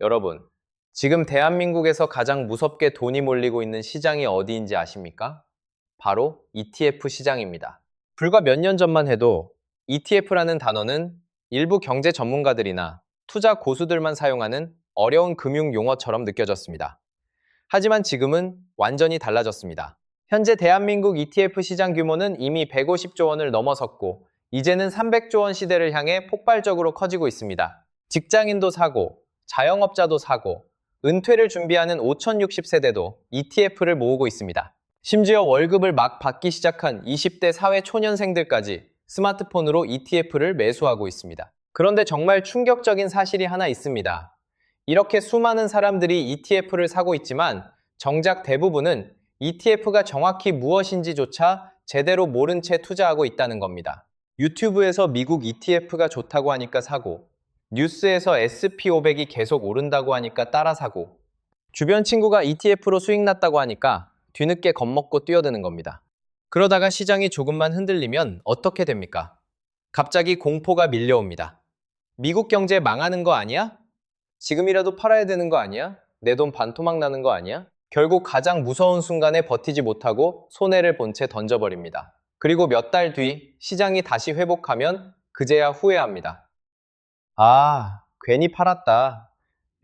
여러분, 지금 대한민국에서 가장 무섭게 돈이 몰리고 있는 시장이 어디인지 아십니까? 바로 ETF 시장입니다. 불과 몇 년 전만 해도 ETF라는 단어는 일부 경제 전문가들이나 투자 고수들만 사용하는 어려운 금융 용어처럼 느껴졌습니다. 하지만 지금은 완전히 달라졌습니다. 현재 대한민국 ETF 시장 규모는 이미 150조 원을 넘어섰고, 이제는 300조 원 시대를 향해 폭발적으로 커지고 있습니다. 직장인도 사고, 자영업자도 사고, 은퇴를 준비하는 5060세대도 ETF를 모으고 있습니다. 심지어 월급을 막 받기 시작한 20대 사회 초년생들까지 스마트폰으로 ETF를 매수하고 있습니다. 그런데 정말 충격적인 사실이 하나 있습니다. 이렇게 수많은 사람들이 ETF를 사고 있지만 정작 대부분은 ETF가 정확히 무엇인지조차 제대로 모른 채 투자하고 있다는 겁니다. 유튜브에서 미국 ETF가 좋다고 하니까 사고, 뉴스에서 SP500이 계속 오른다고 하니까 따라 사고, 주변 친구가 ETF로 수익 났다고 하니까 뒤늦게 겁먹고 뛰어드는 겁니다. 그러다가 시장이 조금만 흔들리면 어떻게 됩니까? 갑자기 공포가 밀려옵니다. 미국 경제 망하는 거 아니야? 지금이라도 팔아야 되는 거 아니야? 내 돈 반토막 나는 거 아니야? 결국 가장 무서운 순간에 버티지 못하고 손해를 본 채 던져버립니다. 그리고 몇 달 뒤 시장이 다시 회복하면 그제야 후회합니다. 아, 괜히 팔았다.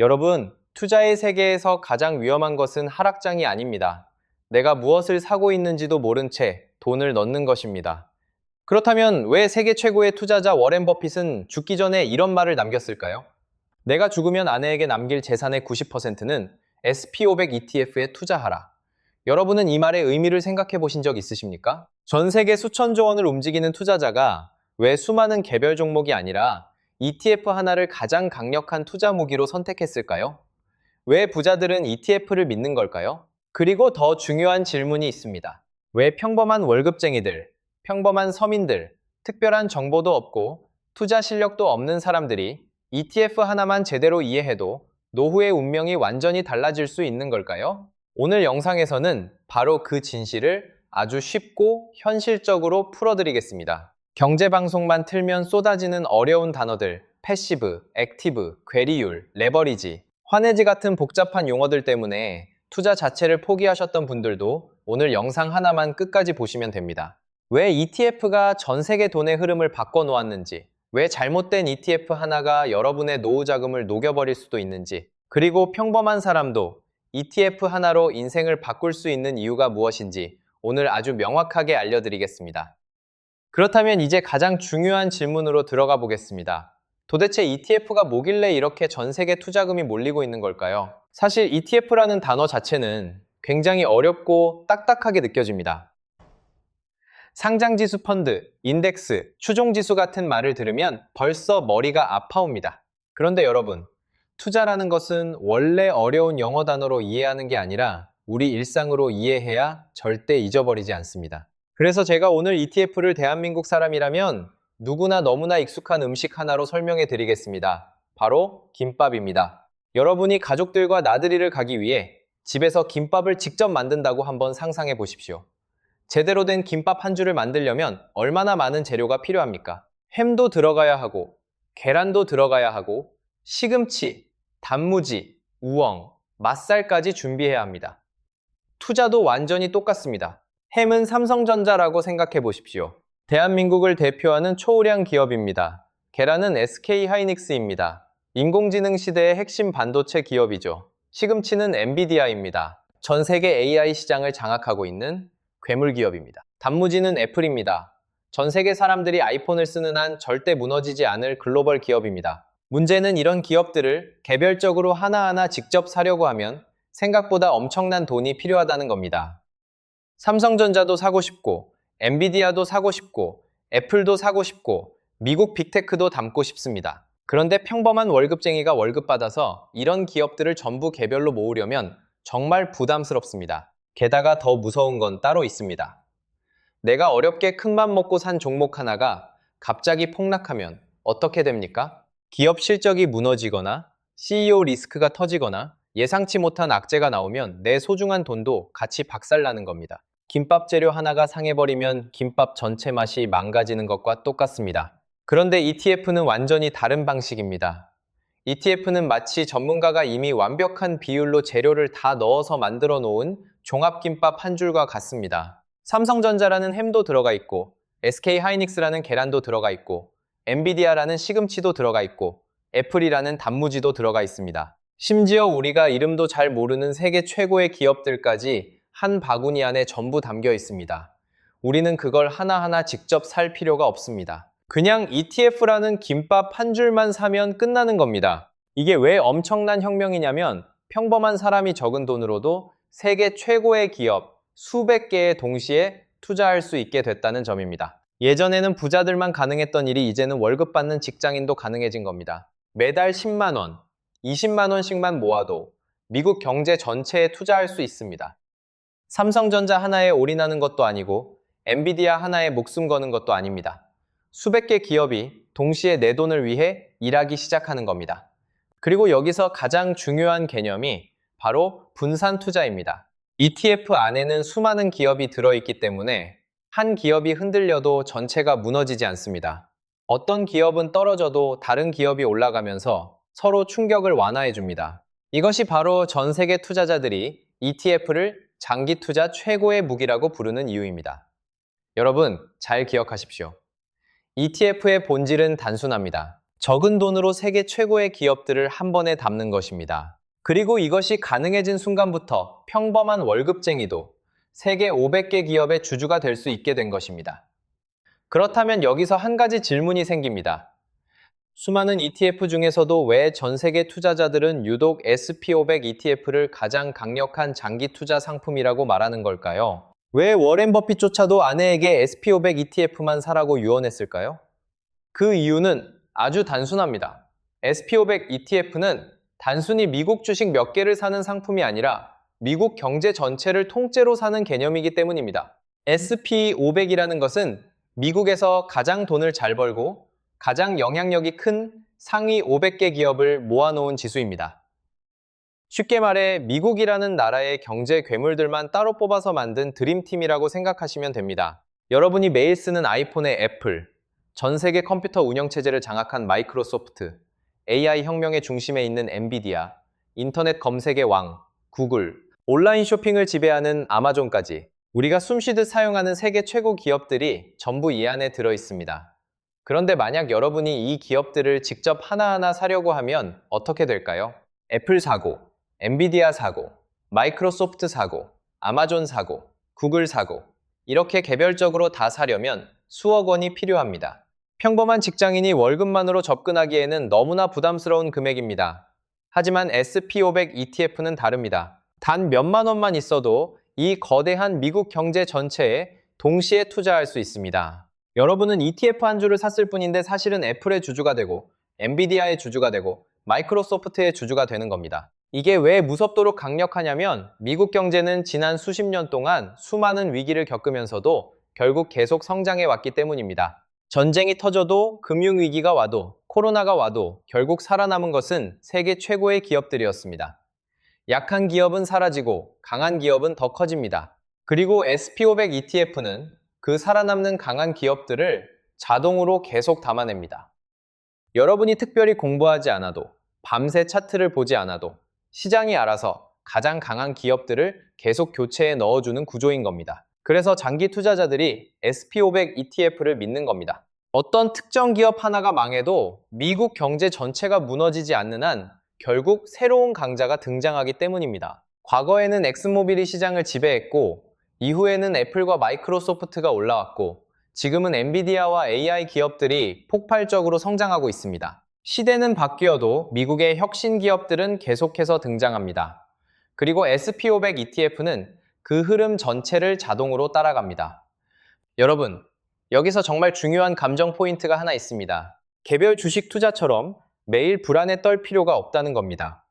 여러분, 투자의 세계에서 가장 위험한 것은 하락장이 아닙니다. 내가 무엇을 사고 있는지도 모른 채 돈을 넣는 것입니다. 그렇다면 왜 세계 최고의 투자자 워렌 버핏은 죽기 전에 이런 말을 남겼을까요? 내가 죽으면 아내에게 남길 재산의 90%는 SP500 ETF에 투자하라. 여러분은 이 말의 의미를 생각해 보신 적 있으십니까? 전 세계 수천조 원을 움직이는 투자자가 왜 수많은 개별 종목이 아니라 ETF 하나를 가장 강력한 투자 무기로 선택했을까요? 왜 부자들은 ETF를 믿는 걸까요? 그리고 더 중요한 질문이 있습니다. 왜 평범한 월급쟁이들, 평범한 서민들, 특별한 정보도 없고 투자 실력도 없는 사람들이 ETF 하나만 제대로 이해해도 노후의 운명이 완전히 달라질 수 있는 걸까요? 오늘 영상에서는 바로 그 진실을 아주 쉽고 현실적으로 풀어드리겠습니다. 경제방송만 틀면 쏟아지는 어려운 단어들, 패시브, 액티브, 괴리율, 레버리지, 환해지 같은 복잡한 용어들 때문에 투자 자체를 포기하셨던 분들도 오늘 영상 하나만 끝까지 보시면 됩니다. 왜 ETF가 전 세계 돈의 흐름을 바꿔놓았는지, 왜 잘못된 ETF 하나가 여러분의 노후 자금을 녹여버릴 수도 있는지, 그리고 평범한 사람도 ETF 하나로 인생을 바꿀 수 있는 이유가 무엇인지 오늘 아주 명확하게 알려드리겠습니다. 그렇다면 이제 가장 중요한 질문으로 들어가 보겠습니다. 도대체 ETF가 뭐길래 이렇게 전 세계 투자금이 몰리고 있는 걸까요? 사실 ETF라는 단어 자체는 굉장히 어렵고 딱딱하게 느껴집니다. 상장지수 펀드, 인덱스, 추종지수 같은 말을 들으면 벌써 머리가 아파옵니다. 그런데 여러분, 투자라는 것은 원래 어려운 영어 단어로 이해하는 게 아니라 우리 일상으로 이해해야 절대 잊어버리지 않습니다. 그래서 제가 오늘 ETF를 대한민국 사람이라면 누구나 너무나 익숙한 음식 하나로 설명해 드리겠습니다. 바로 김밥입니다. 여러분이 가족들과 나들이를 가기 위해 집에서 김밥을 직접 만든다고 한번 상상해 보십시오. 제대로 된 김밥 한 줄을 만들려면 얼마나 많은 재료가 필요합니까? 햄도 들어가야 하고, 계란도 들어가야 하고, 시금치, 단무지, 우엉, 맛살까지 준비해야 합니다. 투자도 완전히 똑같습니다. 햄은 삼성전자라고 생각해 보십시오. 대한민국을 대표하는 초우량 기업입니다. 계란은 SK하이닉스입니다. 인공지능 시대의 핵심 반도체 기업이죠. 시금치는 엔비디아입니다. 전 세계 AI 시장을 장악하고 있는 괴물 기업입니다. 단무지는 애플입니다. 전 세계 사람들이 아이폰을 쓰는 한 절대 무너지지 않을 글로벌 기업입니다. 문제는 이런 기업들을 개별적으로 하나하나 직접 사려고 하면 생각보다 엄청난 돈이 필요하다는 겁니다. 삼성전자도 사고 싶고, 엔비디아도 사고 싶고, 애플도 사고 싶고, 미국 빅테크도 담고 싶습니다. 그런데 평범한 월급쟁이가 월급 받아서 이런 기업들을 전부 개별로 모으려면 정말 부담스럽습니다. 게다가 더 무서운 건 따로 있습니다. 내가 어렵게 큰맘 먹고 산 종목 하나가 갑자기 폭락하면 어떻게 됩니까? 기업 실적이 무너지거나 CEO 리스크가 터지거나 예상치 못한 악재가 나오면 내 소중한 돈도 같이 박살나는 겁니다. 김밥 재료 하나가 상해버리면 김밥 전체 맛이 망가지는 것과 똑같습니다. 그런데 ETF는 완전히 다른 방식입니다. ETF는 마치 전문가가 이미 완벽한 비율로 재료를 다 넣어서 만들어 놓은 종합김밥 한 줄과 같습니다. 삼성전자라는 햄도 들어가 있고, SK하이닉스라는 계란도 들어가 있고, 엔비디아라는 시금치도 들어가 있고, 애플이라는 단무지도 들어가 있습니다. 심지어 우리가 이름도 잘 모르는 세계 최고의 기업들까지 한 바구니 안에 전부 담겨 있습니다. 우리는 그걸 하나하나 직접 살 필요가 없습니다. 그냥 ETF라는 김밥 한 줄만 사면 끝나는 겁니다. 이게 왜 엄청난 혁명이냐면 평범한 사람이 적은 돈으로도 세계 최고의 기업 수백 개에 동시에 투자할 수 있게 됐다는 점입니다. 예전에는 부자들만 가능했던 일이 이제는 월급 받는 직장인도 가능해진 겁니다. 매달 10만 원, 20만 원씩만 모아도 미국 경제 전체에 투자할 수 있습니다. 삼성전자 하나에 올인하는 것도 아니고 엔비디아 하나에 목숨 거는 것도 아닙니다. 수백 개 기업이 동시에 내 돈을 위해 일하기 시작하는 겁니다. 그리고 여기서 가장 중요한 개념이 바로 분산 투자입니다. ETF 안에는 수많은 기업이 들어있기 때문에 한 기업이 흔들려도 전체가 무너지지 않습니다. 어떤 기업은 떨어져도 다른 기업이 올라가면서 서로 충격을 완화해 줍니다. 이것이 바로 전 세계 투자자들이 ETF를 장기 투자 최고의 무기라고 부르는 이유입니다. 여러분, 잘 기억하십시오. ETF의 본질은 단순합니다. 적은 돈으로 세계 최고의 기업들을 한 번에 담는 것입니다. 그리고 이것이 가능해진 순간부터 평범한 월급쟁이도 세계 500개 기업의 주주가 될 수 있게 된 것입니다. 그렇다면 여기서 한 가지 질문이 생깁니다. 수많은 ETF 중에서도 왜 전 세계 투자자들은 유독 SP500 ETF를 가장 강력한 장기 투자 상품이라고 말하는 걸까요? 왜 워렌 버핏조차도 아내에게 SP500 ETF만 사라고 유언했을까요? 그 이유는 아주 단순합니다. SP500 ETF는 단순히 미국 주식 몇 개를 사는 상품이 아니라 미국 경제 전체를 통째로 사는 개념이기 때문입니다. SP500이라는 것은 미국에서 가장 돈을 잘 벌고 가장 영향력이 큰 상위 500개 기업을 모아놓은 지수입니다. 쉽게 말해 미국이라는 나라의 경제 괴물들만 따로 뽑아서 만든 드림팀이라고 생각하시면 됩니다. 여러분이 매일 쓰는 아이폰의 애플, 전 세계 컴퓨터 운영체제를 장악한 마이크로소프트, AI 혁명의 중심에 있는 엔비디아, 인터넷 검색의 왕, 구글, 온라인 쇼핑을 지배하는 아마존까지 우리가 숨쉬듯 사용하는 세계 최고 기업들이 전부 이 안에 들어 있습니다. 그런데 만약 여러분이 이 기업들을 직접 하나하나 사려고 하면 어떻게 될까요? 애플 사고, 엔비디아 사고, 마이크로소프트 사고, 아마존 사고, 구글 사고, 이렇게 개별적으로 다 사려면 수억 원이 필요합니다. 평범한 직장인이 월급만으로 접근하기에는 너무나 부담스러운 금액입니다. 하지만 SP500 ETF는 다릅니다. 단 몇만 원만 있어도 이 거대한 미국 경제 전체에 동시에 투자할 수 있습니다. 여러분은 ETF 한 주를 샀을 뿐인데 사실은 애플의 주주가 되고 엔비디아의 주주가 되고 마이크로소프트의 주주가 되는 겁니다. 이게 왜 무섭도록 강력하냐면 미국 경제는 지난 수십 년 동안 수많은 위기를 겪으면서도 결국 계속 성장해 왔기 때문입니다. 전쟁이 터져도 금융위기가 와도 코로나가 와도 결국 살아남은 것은 세계 최고의 기업들이었습니다. 약한 기업은 사라지고 강한 기업은 더 커집니다. 그리고 SP500 ETF는 그 살아남는 강한 기업들을 자동으로 계속 담아냅니다. 여러분이 특별히 공부하지 않아도 밤새 차트를 보지 않아도 시장이 알아서 가장 강한 기업들을 계속 교체해 넣어주는 구조인 겁니다. 그래서 장기 투자자들이 SP500 ETF를 믿는 겁니다. 어떤 특정 기업 하나가 망해도 미국 경제 전체가 무너지지 않는 한 결국 새로운 강자가 등장하기 때문입니다. 과거에는 엑슨모빌이 시장을 지배했고 이후에는 애플과 마이크로소프트가 올라왔고 지금은 엔비디아와 AI 기업들이 폭발적으로 성장하고 있습니다. 시대는 바뀌어도 미국의 혁신 기업들은 계속해서 등장합니다. 그리고 SP500 ETF는 그 흐름 전체를 자동으로 따라갑니다. 여러분, 여기서 정말 중요한 감정 포인트가 하나 있습니다. 개별 주식 투자처럼 매일 불안에 떨 필요가 없다는 겁니다.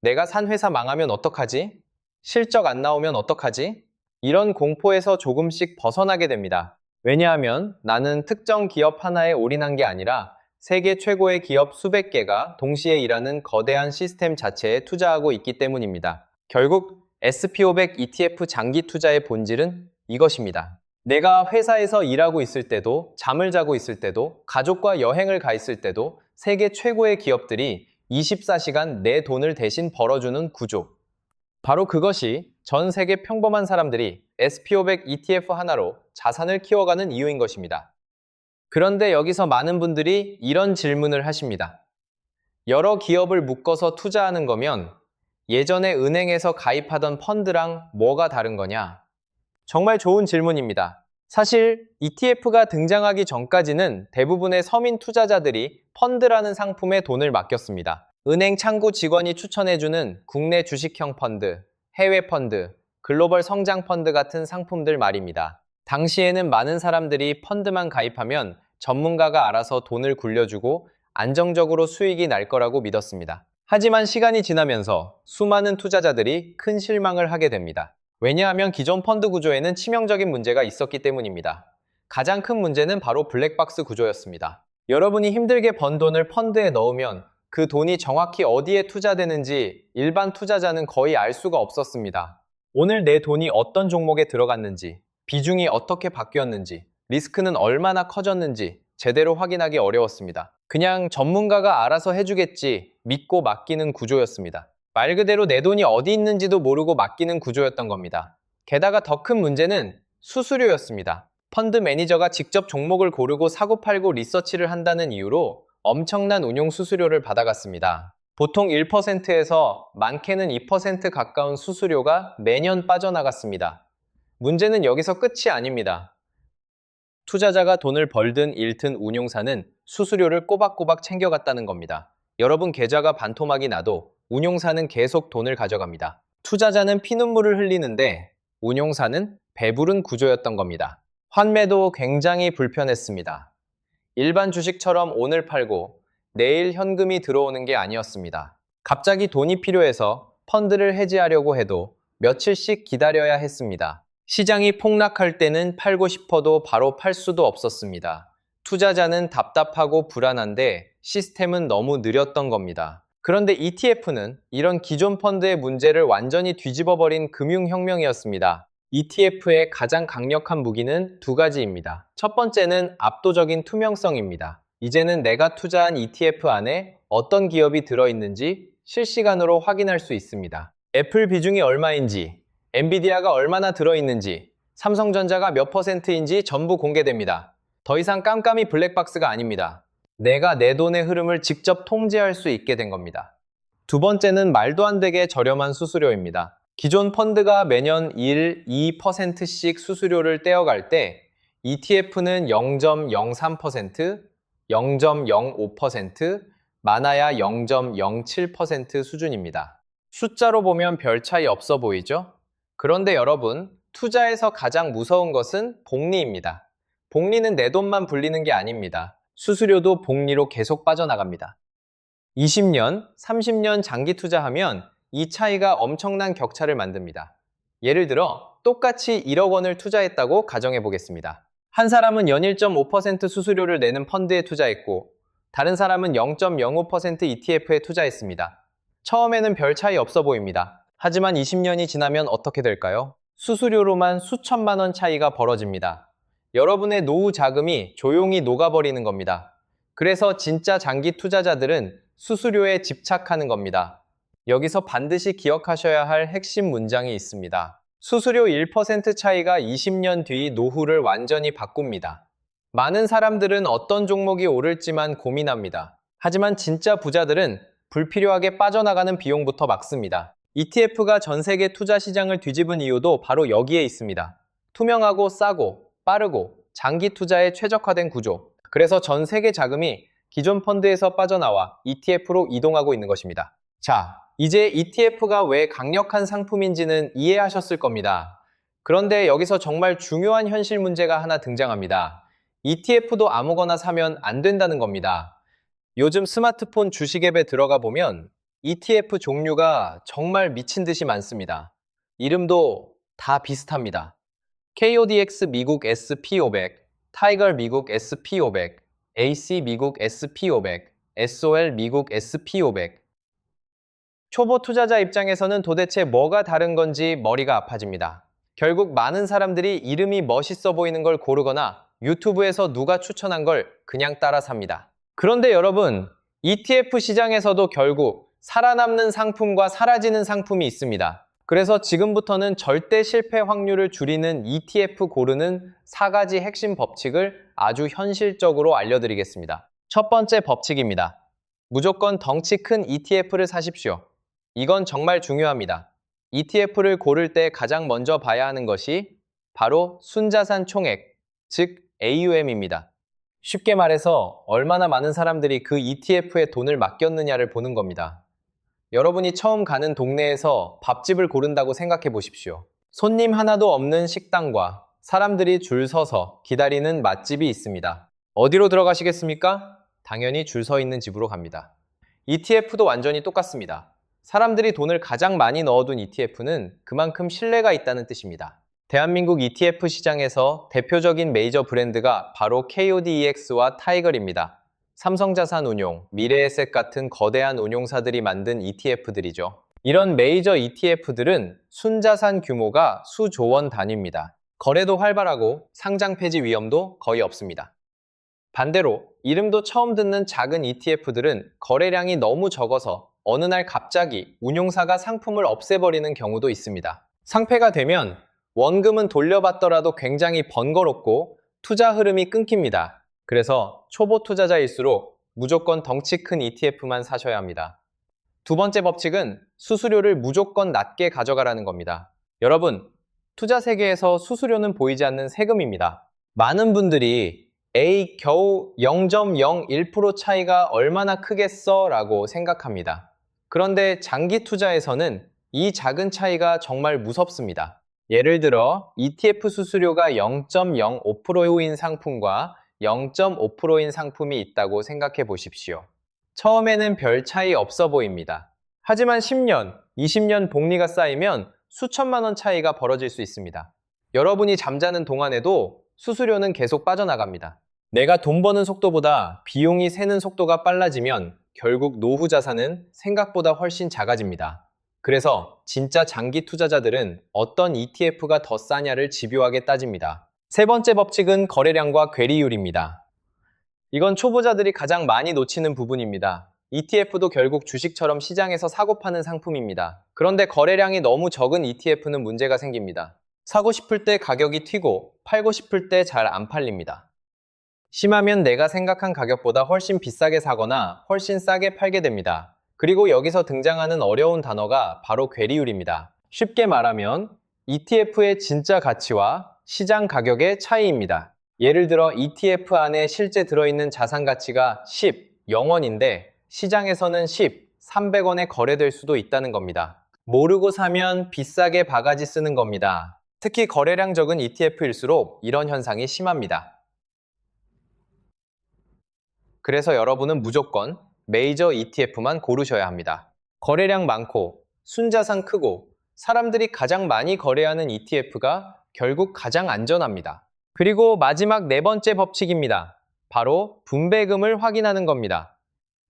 내가 산 회사 망하면 어떡하지? 실적 안 나오면 어떡하지? 이런 공포에서 조금씩 벗어나게 됩니다. 왜냐하면 나는 특정 기업 하나에 올인한 게 아니라 세계 최고의 기업 수백 개가 동시에 일하는 거대한 시스템 자체에 투자하고 있기 때문입니다. 결국 SP500 ETF 장기 투자의 본질은 이것입니다. 내가 회사에서 일하고 있을 때도, 잠을 자고 있을 때도, 가족과 여행을 가 있을 때도 세계 최고의 기업들이 24시간 내 돈을 대신 벌어주는 구조. 바로 그것이 전 세계 평범한 사람들이 SP500 ETF 하나로 자산을 키워가는 이유인 것입니다. 그런데 여기서 많은 분들이 이런 질문을 하십니다. 여러 기업을 묶어서 투자하는 거면 예전에 은행에서 가입하던 펀드랑 뭐가 다른 거냐? 정말 좋은 질문입니다. 사실 ETF가 등장하기 전까지는 대부분의 서민 투자자들이 펀드라는 상품에 돈을 맡겼습니다. 은행 창구 직원이 추천해주는 국내 주식형 펀드, 해외 펀드, 글로벌 성장 펀드 같은 상품들 말입니다. 당시에는 많은 사람들이 펀드만 가입하면 전문가가 알아서 돈을 굴려주고 안정적으로 수익이 날 거라고 믿었습니다. 하지만 시간이 지나면서 수많은 투자자들이 큰 실망을 하게 됩니다. 왜냐하면 기존 펀드 구조에는 치명적인 문제가 있었기 때문입니다. 가장 큰 문제는 바로 블랙박스 구조였습니다. 여러분이 힘들게 번 돈을 펀드에 넣으면 그 돈이 정확히 어디에 투자되는지 일반 투자자는 거의 알 수가 없었습니다. 오늘 내 돈이 어떤 종목에 들어갔는지, 비중이 어떻게 바뀌었는지, 리스크는 얼마나 커졌는지 제대로 확인하기 어려웠습니다. 그냥 전문가가 알아서 해주겠지 믿고 맡기는 구조였습니다. 말 그대로 내 돈이 어디 있는지도 모르고 맡기는 구조였던 겁니다. 게다가 더 큰 문제는 수수료였습니다. 펀드 매니저가 직접 종목을 고르고 사고팔고 리서치를 한다는 이유로 엄청난 운용 수수료를 받아갔습니다. 보통 1%에서 많게는 2% 가까운 수수료가 매년 빠져나갔습니다. 문제는 여기서 끝이 아닙니다. 투자자가 돈을 벌든 잃든 운용사는 수수료를 꼬박꼬박 챙겨갔다는 겁니다. 여러분 계좌가 반토막이 나도 운용사는 계속 돈을 가져갑니다. 투자자는 피눈물을 흘리는데 운용사는 배부른 구조였던 겁니다. 환매도 굉장히 불편했습니다. 일반 주식처럼 오늘 팔고 내일 현금이 들어오는 게 아니었습니다. 갑자기 돈이 필요해서 펀드를 해지하려고 해도 며칠씩 기다려야 했습니다. 시장이 폭락할 때는 팔고 싶어도 바로 팔 수도 없었습니다. 투자자는 답답하고 불안한데 시스템은 너무 느렸던 겁니다. 그런데 ETF는 이런 기존 펀드의 문제를 완전히 뒤집어버린 금융혁명이었습니다. ETF의 가장 강력한 무기는 두 가지입니다. 첫 번째는 압도적인 투명성입니다. 이제는 내가 투자한 ETF 안에 어떤 기업이 들어있는지 실시간으로 확인할 수 있습니다. 애플 비중이 얼마인지, 엔비디아가 얼마나 들어있는지, 삼성전자가 몇 %인지 전부 공개됩니다. 더 이상 깜깜이 블랙박스가 아닙니다. 내가 내 돈의 흐름을 직접 통제할 수 있게 된 겁니다. 두 번째는 말도 안 되게 저렴한 수수료입니다. 기존 펀드가 매년 1, 2%씩 수수료를 떼어갈 때 ETF는 0.03%, 0.05%, 많아야 0.07% 수준입니다. 숫자로 보면 별 차이 없어 보이죠? 그런데 여러분, 투자에서 가장 무서운 것은 복리입니다. 복리는 내 돈만 불리는 게 아닙니다. 수수료도 복리로 계속 빠져나갑니다. 20년, 30년 장기 투자하면 이 차이가 엄청난 격차를 만듭니다. 예를 들어 똑같이 1억 원을 투자했다고 가정해 보겠습니다. 한 사람은 연 1.5% 수수료를 내는 펀드에 투자했고 다른 사람은 0.05% ETF에 투자했습니다. 처음에는 별 차이 없어 보입니다. 하지만 20년이 지나면 어떻게 될까요? 수수료로만 수천만 원 차이가 벌어집니다. 여러분의 노후 자금이 조용히 녹아버리는 겁니다. 그래서 진짜 장기 투자자들은 수수료에 집착하는 겁니다. 여기서 반드시 기억하셔야 할 핵심 문장이 있습니다. 수수료 1% 차이가 20년 뒤 노후를 완전히 바꿉니다. 많은 사람들은 어떤 종목이 오를지만 고민합니다. 하지만 진짜 부자들은 불필요하게 빠져나가는 비용부터 막습니다. ETF가 전 세계 투자 시장을 뒤집은 이유도 바로 여기에 있습니다. 투명하고 싸고 빠르고 장기 투자에 최적화된 구조. 그래서 전 세계 자금이 기존 펀드에서 빠져나와 ETF로 이동하고 있는 것입니다. 자, 이제 ETF가 왜 강력한 상품인지는 이해하셨을 겁니다. 그런데 여기서 정말 중요한 현실 문제가 하나 등장합니다. ETF도 아무거나 사면 안 된다는 겁니다. 요즘 스마트폰 주식 앱에 들어가 보면 ETF 종류가 정말 미친 듯이 많습니다. 이름도 다 비슷합니다. KODX 미국 SP500, 타이거 미국 SP500, AC 미국 SP500, SOL 미국 SP500. 초보 투자자 입장에서는 도대체 뭐가 다른 건지 머리가 아파집니다. 결국 많은 사람들이 이름이 멋있어 보이는 걸 고르거나 유튜브에서 누가 추천한 걸 그냥 따라 삽니다. 그런데 여러분, ETF 시장에서도 결국 살아남는 상품과 사라지는 상품이 있습니다. 그래서 지금부터는 절대 실패 확률을 줄이는 ETF 고르는 4가지 핵심 법칙을 아주 현실적으로 알려드리겠습니다. 첫 번째 법칙입니다. 무조건 덩치 큰 ETF를 사십시오. 이건 정말 중요합니다. ETF를 고를 때 가장 먼저 봐야 하는 것이 바로 순자산 총액, 즉 AUM입니다. 쉽게 말해서 얼마나 많은 사람들이 그 ETF에 돈을 맡겼느냐를 보는 겁니다. 여러분이 처음 가는 동네에서 밥집을 고른다고 생각해 보십시오. 손님 하나도 없는 식당과 사람들이 줄 서서 기다리는 맛집이 있습니다. 어디로 들어가시겠습니까? 당연히 줄 서 있는 집으로 갑니다. ETF도 완전히 똑같습니다. 사람들이 돈을 가장 많이 넣어둔 ETF는 그만큼 신뢰가 있다는 뜻입니다. 대한민국 ETF 시장에서 대표적인 메이저 브랜드가 바로 KODEX와 타이거리입니다. 삼성자산운용, 미래에셋 같은 거대한 운용사들이 만든 ETF들이죠. 이런 메이저 ETF들은 순자산 규모가 수조 원 단위입니다. 거래도 활발하고 상장 폐지 위험도 거의 없습니다. 반대로 이름도 처음 듣는 작은 ETF들은 거래량이 너무 적어서 어느 날 갑자기 운용사가 상품을 없애버리는 경우도 있습니다. 상폐가 되면 원금은 돌려받더라도 굉장히 번거롭고 투자 흐름이 끊깁니다. 그래서 초보 투자자일수록 무조건 덩치 큰 ETF만 사셔야 합니다. 두 번째 법칙은 수수료를 무조건 낮게 가져가라는 겁니다. 여러분, 투자 세계에서 수수료는 보이지 않는 세금입니다. 많은 분들이 에이, 겨우 0.01% 차이가 얼마나 크겠어? 라고 생각합니다. 그런데 장기 투자에서는 이 작은 차이가 정말 무섭습니다. 예를 들어 ETF 수수료가 0.05%인 상품과 0.5%인 상품이 있다고 생각해 보십시오. 처음에는 별 차이 없어 보입니다. 하지만 10년, 20년 복리가 쌓이면 수천만 원 차이가 벌어질 수 있습니다. 여러분이 잠자는 동안에도 수수료는 계속 빠져나갑니다. 내가 돈 버는 속도보다 비용이 새는 속도가 빨라지면 결국 노후 자산은 생각보다 훨씬 작아집니다. 그래서 진짜 장기 투자자들은 어떤 ETF가 더 싸냐를 집요하게 따집니다. 세 번째 법칙은 거래량과 괴리율입니다. 이건 초보자들이 가장 많이 놓치는 부분입니다. ETF도 결국 주식처럼 시장에서 사고 파는 상품입니다. 그런데 거래량이 너무 적은 ETF는 문제가 생깁니다. 사고 싶을 때 가격이 튀고 팔고 싶을 때 잘 안 팔립니다. 심하면 내가 생각한 가격보다 훨씬 비싸게 사거나 훨씬 싸게 팔게 됩니다. 그리고 여기서 등장하는 어려운 단어가 바로 괴리율입니다. 쉽게 말하면 ETF의 진짜 가치와 시장 가격의 차이입니다. 예를 들어 ETF 안에 실제 들어있는 자산 가치가 10, 0원인데 시장에서는 10, 300원에 거래될 수도 있다는 겁니다. 모르고 사면 비싸게 바가지 쓰는 겁니다. 특히 거래량 적은 ETF일수록 이런 현상이 심합니다. 그래서 여러분은 무조건 메이저 ETF만 고르셔야 합니다. 거래량 많고 순자산 크고 사람들이 가장 많이 거래하는 ETF가 결국 가장 안전합니다. 그리고 마지막 네 번째 법칙입니다. 바로 분배금을 확인하는 겁니다.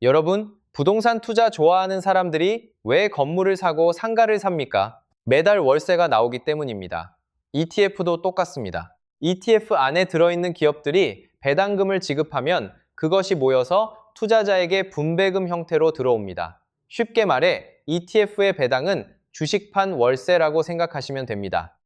여러분, 부동산 투자 좋아하는 사람들이 왜 건물을 사고 상가를 삽니까? 매달 월세가 나오기 때문입니다. ETF도 똑같습니다. ETF 안에 들어있는 기업들이 배당금을 지급하면 그것이 모여서 투자자에게 분배금 형태로 들어옵니다. 쉽게 말해 ETF의 배당은 주식판 월세라고 생각하시면 됩니다.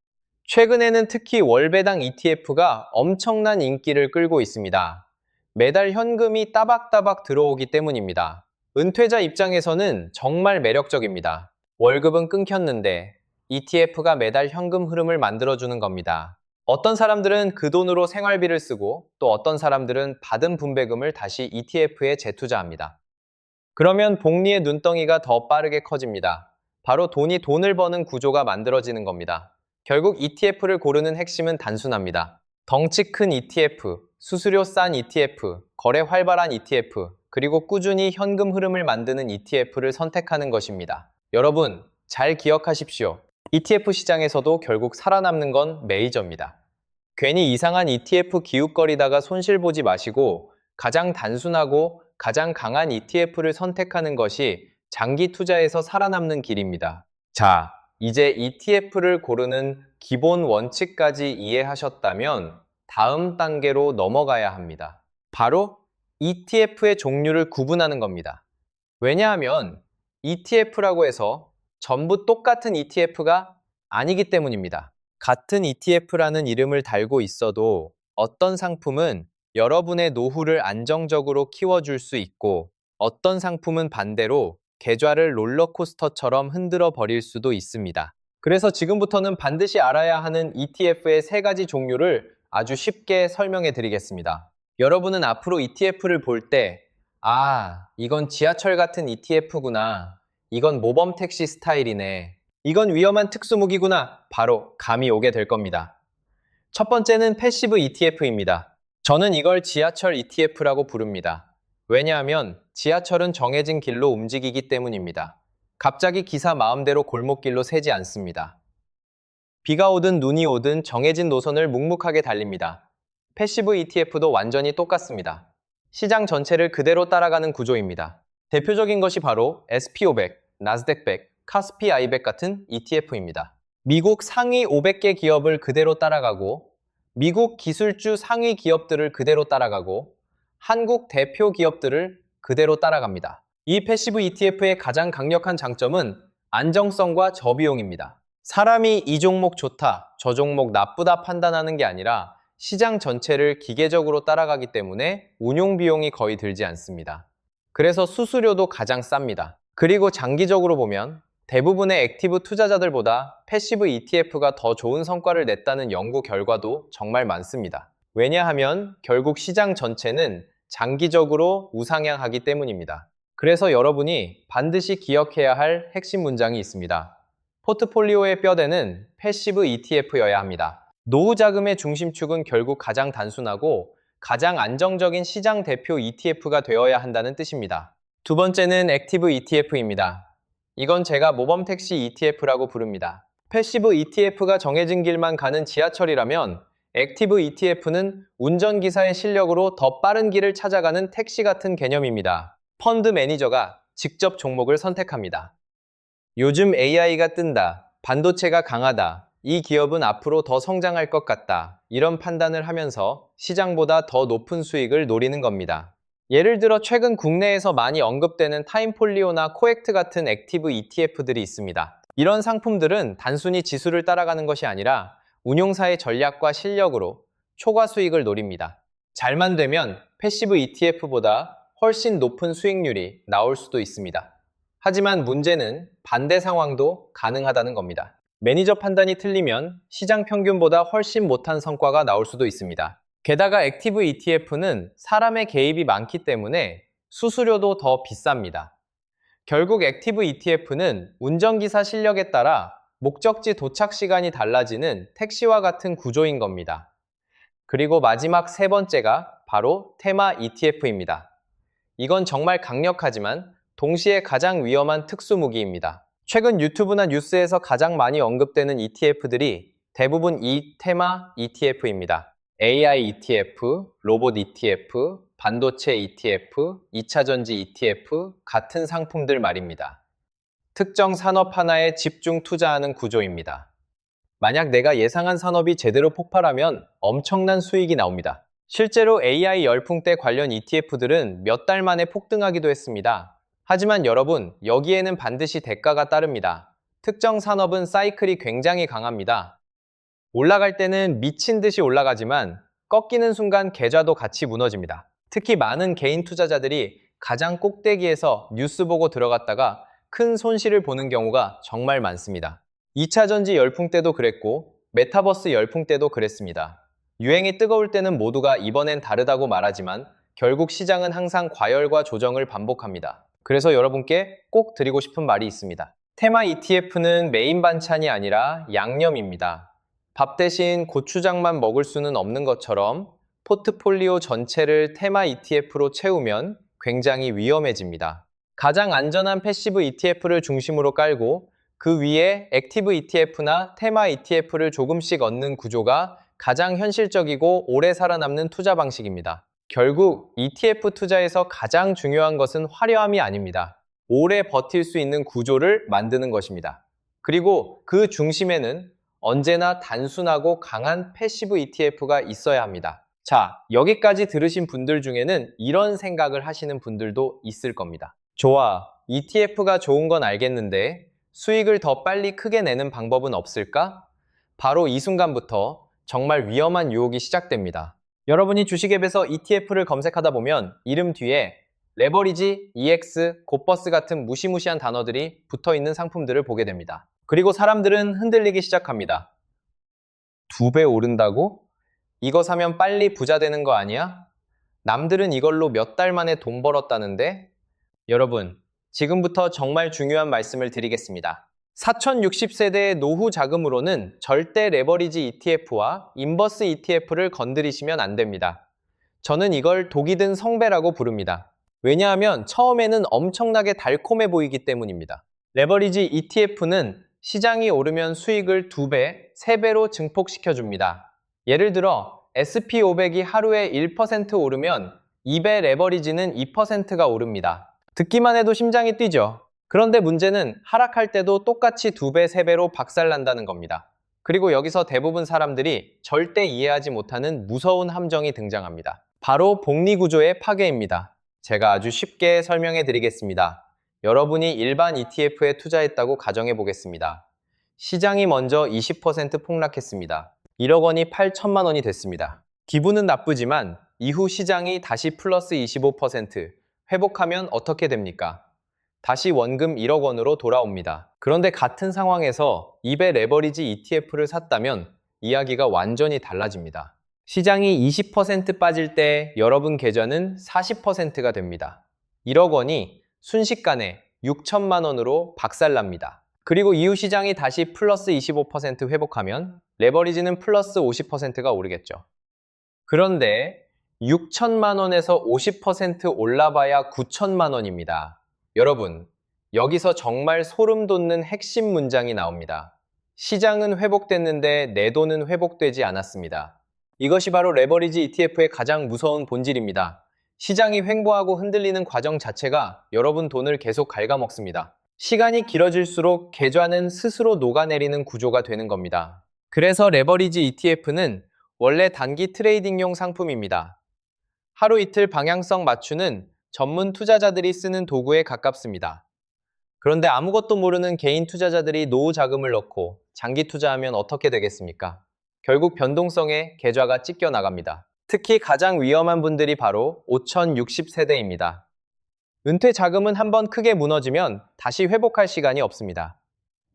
최근에는 특히 월배당 ETF가 엄청난 인기를 끌고 있습니다. 매달 현금이 따박따박 들어오기 때문입니다. 은퇴자 입장에서는 정말 매력적입니다. 월급은 끊겼는데 ETF가 매달 현금 흐름을 만들어주는 겁니다. 어떤 사람들은 그 돈으로 생활비를 쓰고 또 어떤 사람들은 받은 분배금을 다시 ETF에 재투자합니다. 그러면 복리의 눈덩이가 더 빠르게 커집니다. 바로 돈이 돈을 버는 구조가 만들어지는 겁니다. 결국 ETF를 고르는 핵심은 단순합니다. 덩치 큰 ETF, 수수료 싼 ETF, 거래 활발한 ETF, 그리고 꾸준히 현금 흐름을 만드는 ETF를 선택하는 것입니다. 여러분, 잘 기억하십시오. ETF 시장에서도 결국 살아남는 건 메이저입니다. 괜히 이상한 ETF 기웃거리다가 손실 보지 마시고 가장 단순하고 가장 강한 ETF를 선택하는 것이 장기 투자에서 살아남는 길입니다. 자, 이제 ETF를 고르는 기본 원칙까지 이해하셨다면 다음 단계로 넘어가야 합니다. 바로 ETF의 종류를 구분하는 겁니다. 왜냐하면 ETF라고 해서 전부 똑같은 ETF가 아니기 때문입니다. 같은 ETF라는 이름을 달고 있어도 어떤 상품은 여러분의 노후를 안정적으로 키워줄 수 있고 어떤 상품은 반대로 계좌를 롤러코스터처럼 흔들어 버릴 수도 있습니다. 그래서 지금부터는 반드시 알아야 하는 ETF의 세 가지 종류를 아주 쉽게 설명해 드리겠습니다. 여러분은 앞으로 ETF를 볼 때, 이건 지하철 같은 ETF구나. 이건 모범택시 스타일이네. 이건 위험한 특수무기구나. 바로 감이 오게 될 겁니다. 첫 번째는 패시브 ETF입니다. 저는 이걸 지하철 ETF라고 부릅니다. 왜냐하면 지하철은 정해진 길로 움직이기 때문입니다. 갑자기 기사 마음대로 골목길로 새지 않습니다. 비가 오든 눈이 오든 정해진 노선을 묵묵하게 달립니다. 패시브 ETF도 완전히 똑같습니다. 시장 전체를 그대로 따라가는 구조입니다. 대표적인 것이 바로 SP500, 나스닥 100, 카스피 아이백 같은 ETF입니다. 미국 상위 500개 기업을 그대로 따라가고 미국 기술주 상위 기업들을 그대로 따라가고 한국 대표 기업들을 그대로 따라갑니다. 이 패시브 ETF의 가장 강력한 장점은 안정성과 저비용입니다. 사람이 이 종목 좋다, 저 종목 나쁘다 판단하는 게 아니라 시장 전체를 기계적으로 따라가기 때문에 운용 비용이 거의 들지 않습니다. 그래서 수수료도 가장 쌉니다. 그리고 장기적으로 보면 대부분의 액티브 투자자들보다 패시브 ETF가 더 좋은 성과를 냈다는 연구 결과도 정말 많습니다. 왜냐하면 결국 시장 전체는 장기적으로 우상향하기 때문입니다. 그래서 여러분이 반드시 기억해야 할 핵심 문장이 있습니다. 포트폴리오의 뼈대는 패시브 ETF여야 합니다. 노후 자금의 중심축은 결국 가장 단순하고 가장 안정적인 시장 대표 ETF가 되어야 한다는 뜻입니다. 두 번째는 액티브 ETF입니다. 이건 제가 모범택시 ETF라고 부릅니다. 패시브 ETF가 정해진 길만 가는 지하철이라면 액티브 ETF는 운전기사의 실력으로 더 빠른 길을 찾아가는 택시 같은 개념입니다. 펀드 매니저가 직접 종목을 선택합니다. 요즘 AI가 뜬다, 반도체가 강하다, 이 기업은 앞으로 더 성장할 것 같다, 이런 판단을 하면서 시장보다 더 높은 수익을 노리는 겁니다. 예를 들어 최근 국내에서 많이 언급되는 타임폴리오나 코액트 같은 액티브 ETF들이 있습니다. 이런 상품들은 단순히 지수를 따라가는 것이 아니라 운용사의 전략과 실력으로 초과 수익을 노립니다. 잘만 되면 패시브 ETF보다 훨씬 높은 수익률이 나올 수도 있습니다. 하지만 문제는 반대 상황도 가능하다는 겁니다. 매니저 판단이 틀리면 시장 평균보다 훨씬 못한 성과가 나올 수도 있습니다. 게다가 액티브 ETF는 사람의 개입이 많기 때문에 수수료도 더 비쌉니다. 결국 액티브 ETF는 운전기사 실력에 따라 목적지 도착 시간이 달라지는 택시와 같은 구조인 겁니다. 그리고 마지막 세 번째가 바로 테마 ETF입니다. 이건 정말 강력하지만 동시에 가장 위험한 특수무기입니다. 최근 유튜브나 뉴스에서 가장 많이 언급되는 ETF들이 대부분 이 테마 ETF입니다. AI ETF, 로봇 ETF, 반도체 ETF, 2차전지 ETF 같은 상품들 말입니다. 특정 산업 하나에 집중 투자하는 구조입니다. 만약 내가 예상한 산업이 제대로 폭발하면 엄청난 수익이 나옵니다. 실제로 AI 열풍 때 관련 ETF들은 몇 달 만에 폭등하기도 했습니다. 하지만 여러분, 여기에는 반드시 대가가 따릅니다. 특정 산업은 사이클이 굉장히 강합니다. 올라갈 때는 미친 듯이 올라가지만 꺾이는 순간 계좌도 같이 무너집니다. 특히 많은 개인 투자자들이 가장 꼭대기에서 뉴스 보고 들어갔다가 큰 손실을 보는 경우가 정말 많습니다. 2차 전지 열풍 때도 그랬고 메타버스 열풍 때도 그랬습니다. 유행이 뜨거울 때는 모두가 이번엔 다르다고 말하지만 결국 시장은 항상 과열과 조정을 반복합니다. 그래서 여러분께 꼭 드리고 싶은 말이 있습니다. 테마 ETF는 메인 반찬이 아니라 양념입니다. 밥 대신 고추장만 먹을 수는 없는 것처럼 포트폴리오 전체를 테마 ETF로 채우면 굉장히 위험해집니다. 가장 안전한 패시브 ETF를 중심으로 깔고 그 위에 액티브 ETF나 테마 ETF를 조금씩 얻는 구조가 가장 현실적이고 오래 살아남는 투자 방식입니다. 결국 ETF 투자에서 가장 중요한 것은 화려함이 아닙니다. 오래 버틸 수 있는 구조를 만드는 것입니다. 그리고 그 중심에는 언제나 단순하고 강한 패시브 ETF가 있어야 합니다. 자, 여기까지 들으신 분들 중에는 이런 생각을 하시는 분들도 있을 겁니다. 좋아. ETF가 좋은 건 알겠는데 수익을 더 빨리 크게 내는 방법은 없을까? 바로 이 순간부터 정말 위험한 유혹이 시작됩니다. 여러분이 주식 앱에서 ETF를 검색하다 보면 이름 뒤에 레버리지, EX, 곧버스 같은 무시무시한 단어들이 붙어 있는 상품들을 보게 됩니다. 그리고 사람들은 흔들리기 시작합니다. 2배 오른다고? 이거 사면 빨리 부자 되는 거 아니야? 남들은 이걸로 몇 달 만에 돈 벌었다는데? 여러분, 지금부터 정말 중요한 말씀을 드리겠습니다. 4060세대의 노후 자금으로는 절대 레버리지 ETF와 인버스 ETF를 건드리시면 안 됩니다. 저는 이걸 독이 든 성배라고 부릅니다. 왜냐하면 처음에는 엄청나게 달콤해 보이기 때문입니다. 레버리지 ETF는 시장이 오르면 수익을 2배, 3배로 증폭시켜줍니다. 예를 들어 SP500이 하루에 1% 오르면 2배 레버리지는 2%가 오릅니다. 듣기만 해도 심장이 뛰죠. 그런데 문제는 하락할 때도 똑같이 2배, 3배로 박살난다는 겁니다. 그리고 여기서 대부분 사람들이 절대 이해하지 못하는 무서운 함정이 등장합니다. 바로 복리구조의 파괴입니다. 제가 아주 쉽게 설명해 드리겠습니다. 여러분이 일반 ETF에 투자했다고 가정해 보겠습니다. 시장이 먼저 20% 폭락했습니다. 1억 원이 8천만 원이 됐습니다. 기분은 나쁘지만 이후 시장이 다시 플러스 25% 회복하면 어떻게 됩니까? 다시 원금 1억 원으로 돌아옵니다. 그런데 같은 상황에서 2배 레버리지 ETF를 샀다면 이야기가 완전히 달라집니다. 시장이 20% 빠질 때 여러분 계좌는 40%가 됩니다. 1억 원이 순식간에 6천만 원으로 박살납니다. 그리고 이후 시장이 다시 플러스 25% 회복하면 레버리지는 플러스 50%가 오르겠죠. 그런데 6천만 원에서 50% 올라봐야 9천만 원입니다. 여러분, 여기서 정말 소름 돋는 핵심 문장이 나옵니다. 시장은 회복됐는데 내 돈은 회복되지 않았습니다. 이것이 바로 레버리지 ETF의 가장 무서운 본질입니다. 시장이 횡보하고 흔들리는 과정 자체가 여러분 돈을 계속 갉아먹습니다. 시간이 길어질수록 계좌는 스스로 녹아내리는 구조가 되는 겁니다. 그래서 레버리지 ETF는 원래 단기 트레이딩용 상품입니다. 하루 이틀 방향성 맞추는 전문 투자자들이 쓰는 도구에 가깝습니다. 그런데 아무것도 모르는 개인 투자자들이 노후 자금을 넣고 장기 투자하면 어떻게 되겠습니까? 결국 변동성에 계좌가 찢겨 나갑니다. 특히 가장 위험한 분들이 바로 5060세대입니다. 은퇴 자금은 한번 크게 무너지면 다시 회복할 시간이 없습니다.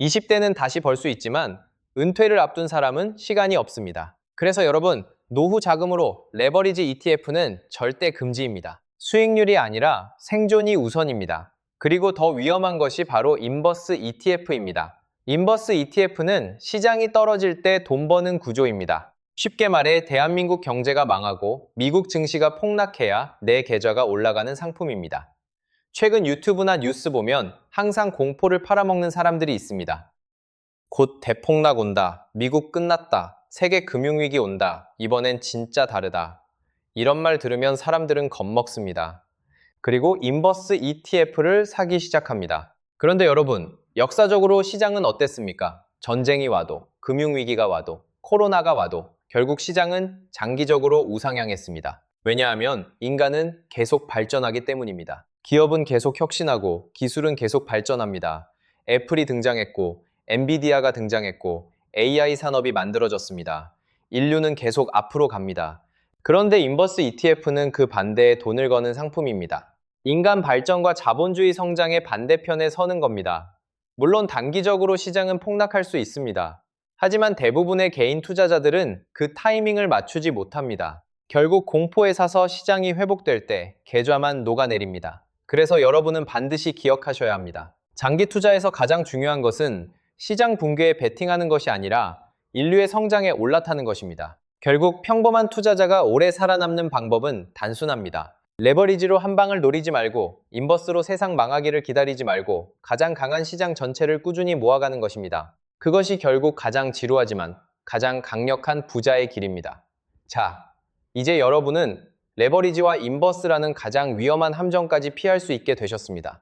20대는 다시 벌 수 있지만 은퇴를 앞둔 사람은 시간이 없습니다. 그래서 여러분, 노후 자금으로 레버리지 ETF는 절대 금지입니다. 수익률이 아니라 생존이 우선입니다. 그리고 더 위험한 것이 바로 인버스 ETF입니다. 인버스 ETF는 시장이 떨어질 때 돈 버는 구조입니다. 쉽게 말해 대한민국 경제가 망하고 미국 증시가 폭락해야 내 계좌가 올라가는 상품입니다. 최근 유튜브나 뉴스 보면 항상 공포를 팔아먹는 사람들이 있습니다. 곧 대폭락 온다. 미국 끝났다. 세계 금융위기 온다. 이번엔 진짜 다르다. 이런 말 들으면 사람들은 겁먹습니다. 그리고 인버스 ETF를 사기 시작합니다. 그런데 여러분, 역사적으로 시장은 어땠습니까? 전쟁이 와도, 금융위기가 와도, 코로나가 와도 결국 시장은 장기적으로 우상향했습니다. 왜냐하면 인간은 계속 발전하기 때문입니다. 기업은 계속 혁신하고 기술은 계속 발전합니다. 애플이 등장했고 엔비디아가 등장했고 AI 산업이 만들어졌습니다. 인류는 계속 앞으로 갑니다. 그런데 인버스 ETF는 그 반대에 돈을 거는 상품입니다. 인간 발전과 자본주의 성장의 반대편에 서는 겁니다. 물론 단기적으로 시장은 폭락할 수 있습니다. 하지만 대부분의 개인 투자자들은 그 타이밍을 맞추지 못합니다. 결국 공포에 사서 시장이 회복될 때 계좌만 녹아내립니다. 그래서 여러분은 반드시 기억하셔야 합니다. 장기 투자에서 가장 중요한 것은 시장 붕괴에 베팅하는 것이 아니라 인류의 성장에 올라타는 것입니다. 결국 평범한 투자자가 오래 살아남는 방법은 단순합니다. 레버리지로 한 방을 노리지 말고 인버스로 세상 망하기를 기다리지 말고 가장 강한 시장 전체를 꾸준히 모아가는 것입니다. 그것이 결국 가장 지루하지만 가장 강력한 부자의 길입니다. 자, 이제 여러분은 레버리지와 인버스라는 가장 위험한 함정까지 피할 수 있게 되셨습니다.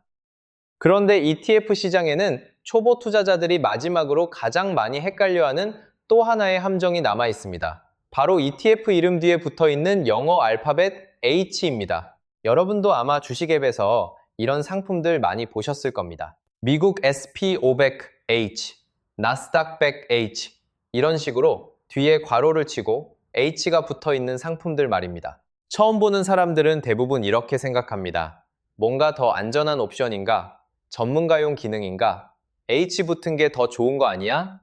그런데 ETF 시장에는 초보 투자자들이 마지막으로 가장 많이 헷갈려하는 또 하나의 함정이 남아 있습니다. 바로 ETF 이름 뒤에 붙어 있는 영어 알파벳 H입니다. 여러분도 아마 주식 앱에서 이런 상품들 많이 보셨을 겁니다. 미국 SP500H, 나스닥 100H 이런 식으로 뒤에 괄호를 치고 H가 붙어 있는 상품들 말입니다. 처음 보는 사람들은 대부분 이렇게 생각합니다. 뭔가 더 안전한 옵션인가? 전문가용 기능인가? H 붙은 게 더 좋은 거 아니야?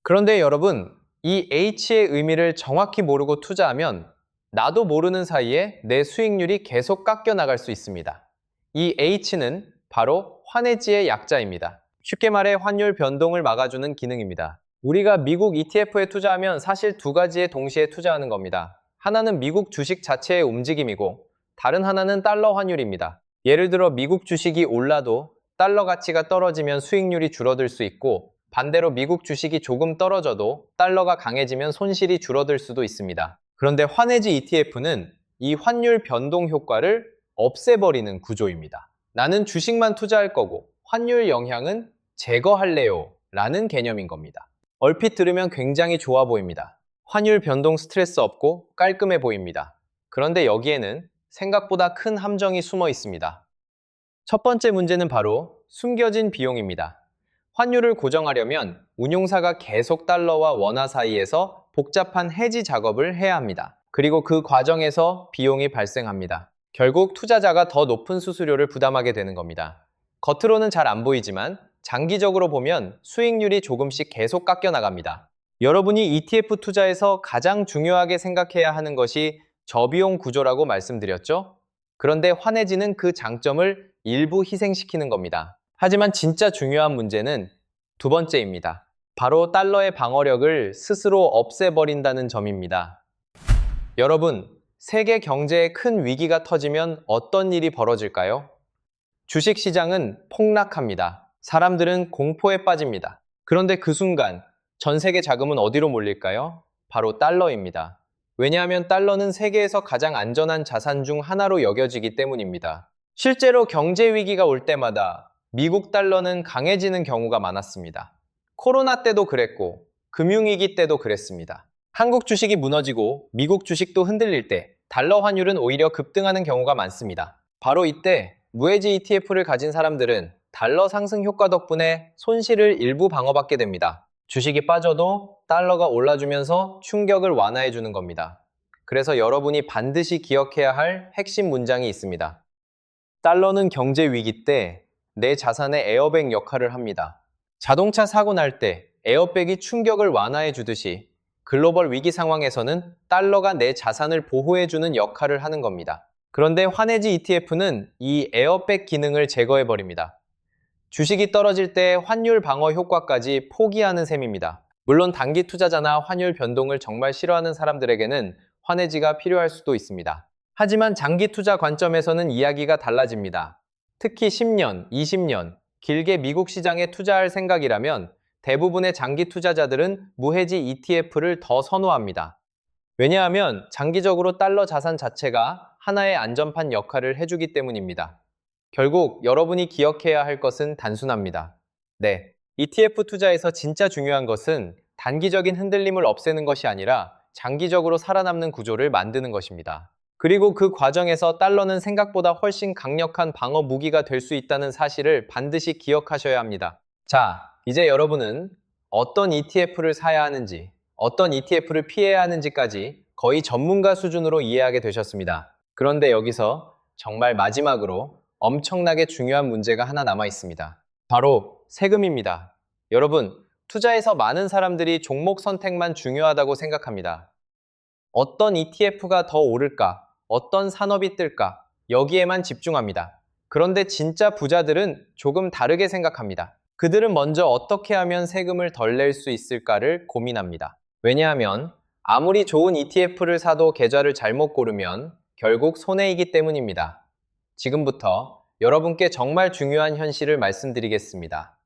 그런데 여러분, 이 H의 의미를 정확히 모르고 투자하면 나도 모르는 사이에 내 수익률이 계속 깎여 나갈 수 있습니다. 이 H는 바로 환해지의 약자입니다. 쉽게 말해 환율 변동을 막아주는 기능입니다. 우리가 미국 ETF에 투자하면 사실 두 가지에 동시에 투자하는 겁니다. 하나는 미국 주식 자체의 움직임이고 다른 하나는 달러 환율입니다. 예를 들어 미국 주식이 올라도 달러 가치가 떨어지면 수익률이 줄어들 수 있고 반대로 미국 주식이 조금 떨어져도 달러가 강해지면 손실이 줄어들 수도 있습니다. 그런데 환해지 ETF는 이 환율 변동 효과를 없애버리는 구조입니다. 나는 주식만 투자할 거고 환율 영향은 제거할래요 라는 개념인 겁니다. 얼핏 들으면 굉장히 좋아 보입니다. 환율 변동 스트레스 없고 깔끔해 보입니다. 그런데 여기에는 생각보다 큰 함정이 숨어 있습니다. 첫 번째 문제는 바로 숨겨진 비용입니다. 환율을 고정하려면 운용사가 계속 달러와 원화 사이에서 복잡한 해지 작업을 해야 합니다. 그리고 그 과정에서 비용이 발생합니다. 결국 투자자가 더 높은 수수료를 부담하게 되는 겁니다. 겉으로는 잘 안 보이지만 장기적으로 보면 수익률이 조금씩 계속 깎여 나갑니다. 여러분이 ETF 투자에서 가장 중요하게 생각해야 하는 것이 저비용 구조라고 말씀드렸죠? 그런데 환해지는 그 장점을 일부 희생시키는 겁니다. 하지만 진짜 중요한 문제는 두 번째입니다. 바로 달러의 방어력을 스스로 없애버린다는 점입니다. 여러분, 세계 경제에 큰 위기가 터지면 어떤 일이 벌어질까요? 주식시장은 폭락합니다. 사람들은 공포에 빠집니다. 그런데 그 순간 전 세계 자금은 어디로 몰릴까요? 바로 달러입니다. 왜냐하면 달러는 세계에서 가장 안전한 자산 중 하나로 여겨지기 때문입니다. 실제로 경제 위기가 올 때마다 미국 달러는 강해지는 경우가 많았습니다. 코로나 때도 그랬고 금융위기 때도 그랬습니다. 한국 주식이 무너지고 미국 주식도 흔들릴 때 달러 환율은 오히려 급등하는 경우가 많습니다. 바로 이때 무해지 ETF를 가진 사람들은 달러 상승 효과 덕분에 손실을 일부 방어받게 됩니다. 주식이 빠져도 달러가 올라주면서 충격을 완화해주는 겁니다. 그래서 여러분이 반드시 기억해야 할 핵심 문장이 있습니다. 달러는 경제 위기 때 내 자산의 에어백 역할을 합니다. 자동차 사고 날 때 에어백이 충격을 완화해 주듯이 글로벌 위기 상황에서는 달러가 내 자산을 보호해주는 역할을 하는 겁니다. 그런데 환해지 ETF는 이 에어백 기능을 제거해버립니다. 주식이 떨어질 때 환율 방어 효과까지 포기하는 셈입니다. 물론 단기 투자자나 환율 변동을 정말 싫어하는 사람들에게는 환해지가 필요할 수도 있습니다. 하지만 장기 투자 관점에서는 이야기가 달라집니다. 특히 10년, 20년, 길게 미국 시장에 투자할 생각이라면 대부분의 장기 투자자들은 무해지 ETF를 더 선호합니다. 왜냐하면 장기적으로 달러 자산 자체가 하나의 안전판 역할을 해주기 때문입니다. 결국 여러분이 기억해야 할 것은 단순합니다. 네, ETF 투자에서 진짜 중요한 것은 단기적인 흔들림을 없애는 것이 아니라 장기적으로 살아남는 구조를 만드는 것입니다. 그리고 그 과정에서 달러는 생각보다 훨씬 강력한 방어 무기가 될 수 있다는 사실을 반드시 기억하셔야 합니다. 자, 이제 여러분은 어떤 ETF를 사야 하는지, 어떤 ETF를 피해야 하는지까지 거의 전문가 수준으로 이해하게 되셨습니다. 그런데 여기서 정말 마지막으로 엄청나게 중요한 문제가 하나 남아 있습니다. 바로 세금입니다. 여러분, 투자에서 많은 사람들이 종목 선택만 중요하다고 생각합니다. 어떤 ETF가 더 오를까? 어떤 산업이 뜰까? 여기에만 집중합니다. 그런데 진짜 부자들은 조금 다르게 생각합니다. 그들은 먼저 어떻게 하면 세금을 덜 낼 수 있을까를 고민합니다. 왜냐하면 아무리 좋은 ETF를 사도 계좌를 잘못 고르면 결국 손해이기 때문입니다. 지금부터 여러분께 정말 중요한 현실을 말씀드리겠습니다.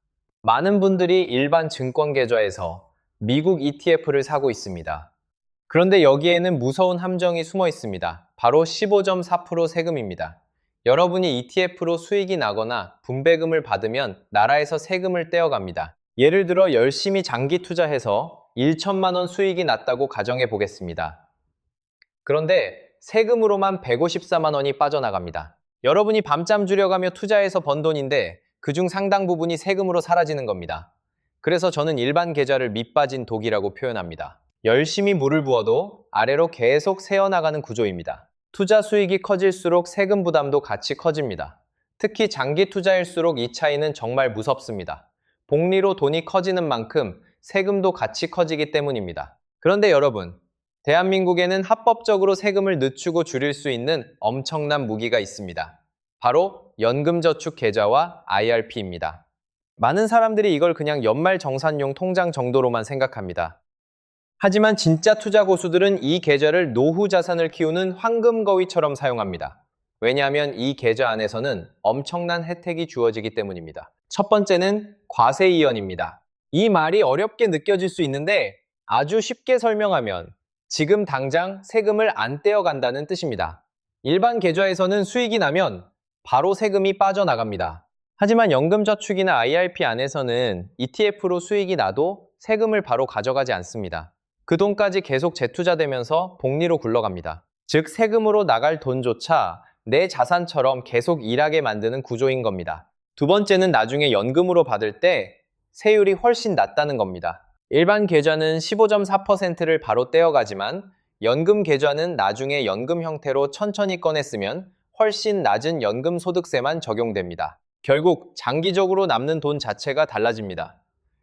많은 분들이 일반 증권 계좌에서 미국 ETF를 사고 있습니다. 그런데 여기에는 무서운 함정이 숨어 있습니다. 바로 15.4% 세금입니다. 여러분이 ETF로 수익이 나거나 분배금을 받으면 나라에서 세금을 떼어갑니다. 예를 들어 열심히 장기 투자해서 1천만 원 수익이 났다고 가정해 보겠습니다. 그런데 세금으로만 154만 원이 빠져나갑니다. 여러분이 밤잠 줄여가며 투자해서 번 돈인데 그중 상당 부분이 세금으로 사라지는 겁니다. 그래서 저는 일반 계좌를 밑빠진 독이라고 표현합니다. 열심히 물을 부어도 아래로 계속 새어나가는 구조입니다. 투자 수익이 커질수록 세금 부담도 같이 커집니다. 특히 장기 투자일수록 이 차이는 정말 무섭습니다. 복리로 돈이 커지는 만큼 세금도 같이 커지기 때문입니다. 그런데 여러분, 대한민국에는 합법적으로 세금을 늦추고 줄일 수 있는 엄청난 무기가 있습니다. 바로 연금저축계좌와 IRP입니다. 많은 사람들이 이걸 그냥 연말정산용 통장 정도로만 생각합니다. 하지만 진짜 투자 고수들은 이 계좌를 노후 자산을 키우는 황금거위처럼 사용합니다. 왜냐하면 이 계좌 안에서는 엄청난 혜택이 주어지기 때문입니다. 첫 번째는 과세이연입니다. 이 말이 어렵게 느껴질 수 있는데 아주 쉽게 설명하면 지금 당장 세금을 안 떼어간다는 뜻입니다. 일반 계좌에서는 수익이 나면 바로 세금이 빠져나갑니다. 하지만 연금저축이나 IRP 안에서는 ETF로 수익이 나도 세금을 바로 가져가지 않습니다. 그 돈까지 계속 재투자되면서 복리로 굴러갑니다. 즉 세금으로 나갈 돈조차 내 자산처럼 계속 일하게 만드는 구조인 겁니다. 두 번째는 나중에 연금으로 받을 때 세율이 훨씬 낮다는 겁니다. 일반 계좌는 15.4%를 바로 떼어가지만 연금 계좌는 나중에 연금 형태로 천천히 꺼냈으면 훨씬 낮은 연금소득세만 적용됩니다. 결국 장기적으로 남는 돈 자체가 달라집니다.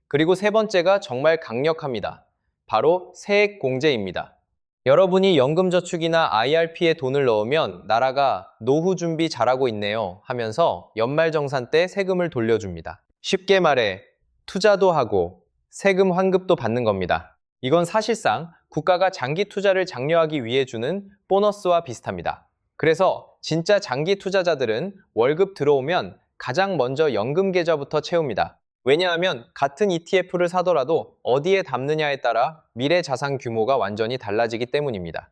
그리고 세 번째가 정말 강력합니다. 바로 세액공제입니다. 여러분이 연금저축이나 IRP에 돈을 넣으면 나라가 노후 준비 잘하고 있네요 하면서 연말정산 때 세금을 돌려줍니다. 쉽게 말해 투자도 하고 세금 환급도 받는 겁니다. 이건 사실상 국가가 장기 투자를 장려하기 위해 주는 보너스와 비슷합니다. 그래서 진짜 장기 투자자들은 월급 들어오면 가장 먼저 연금 계좌부터 채웁니다. 왜냐하면 같은 ETF를 사더라도 어디에 담느냐에 따라 미래 자산 규모가 완전히 달라지기 때문입니다.